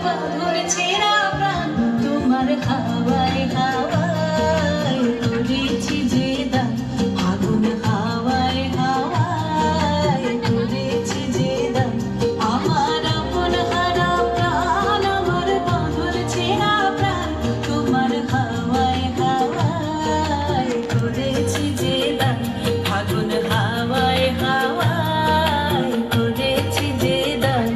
বাঁধন ছেঁড়া প্রাণ তোমার হাওয়ায় হাওয়ায় করেছি যে দান আগুন হাওয়ায় হাওয়ায় করেছি যে দান আমার আপন হারা প্রাণ আমার বাঁধন ছেঁড়া প্রাণ তোমার হাওয়ায় হাওয়ায় করেছি যে দান আগুন হাওয়ায় হাওয়ায় করেছি যে দান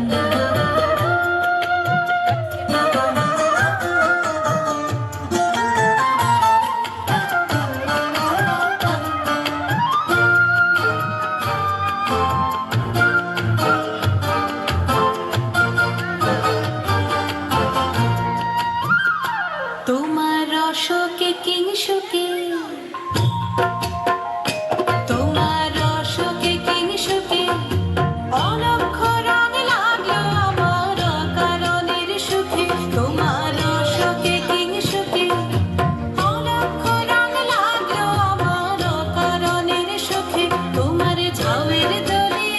তোমার অশোকে কিংসুকে তোমার অশোকে কিংসুকে অলক্ষ রং লাগলো আমার অকারণের সুখে তোমার অশোকে কিংসুকে অলক্ষ রং লাগলো আমার অকারণের সুখে তোমার ঝাউয়ের দোলে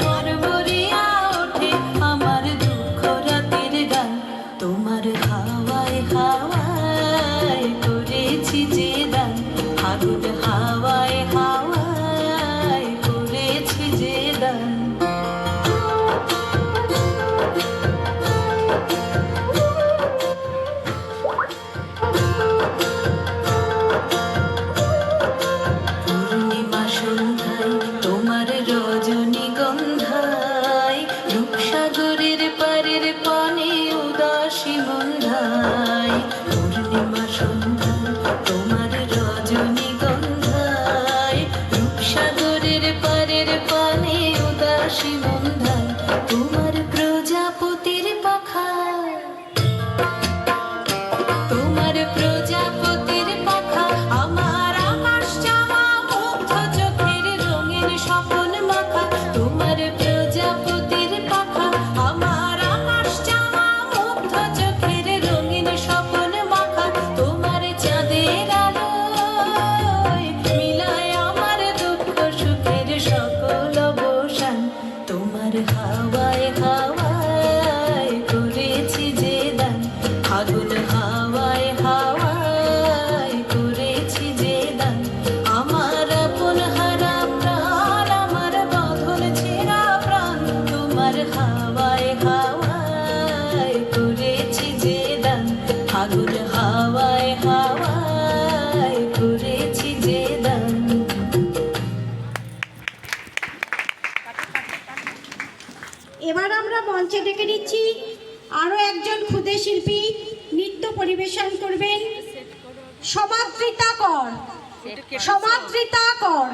মরমরিয়া ওঠে আমার দুঃখ রাতের গান তোমার হাওয়ায় হাওয়ায় করেছি যে দান আগুন হাওয়ায় হাওয়ায় করেছি যে দান পূর্ণিমা সন্ধ্যায় তোমার রজনীগন্ধায় রূপসাগরের পারের পানে উদাসী মন্ধায় পূর্ণিমা সন্ধ্যায় তোমার রজনীগন্ধায় রূপসাগরের পারের পানে উদাসী মন্ধায় তোমার প্রজাপতির পাখা তোমার প্রজাপতির পাখা আমার আকাশ চাওয়া মুগ্ধ চোখের রঙিন স্বপন মাখা তোমার প্রজাপতির পাখা আমার আকাশ চাওয়া মুগ্ধ চোখের রঙিন স্বপন মাখা তোমার চাঁদের আলোয় মিলায় আমার দুঃখ সুখের সকল অবসান তোমার হাওয়ায় হাওয়ায় করেছি যে দান আগুন হাওয়ায় হাওয়ায় করেছি যে দান আমার আপন হারা প্রাণ আমার বাঁধন ছেঁড়া প্রাণ তোমার হাওয়ায় হাওয়ায় করেছি যে দান আগুন হাওয়ায় হাওয়ায় করেছি যে দান এবার আমরা মঞ্চে ডেকে নিচ্ছি আরো একজন ক্ষুদে শিল্পী নৃত্য পরিবেশন করবেন সমাদৃতা কর সমাদৃতা কর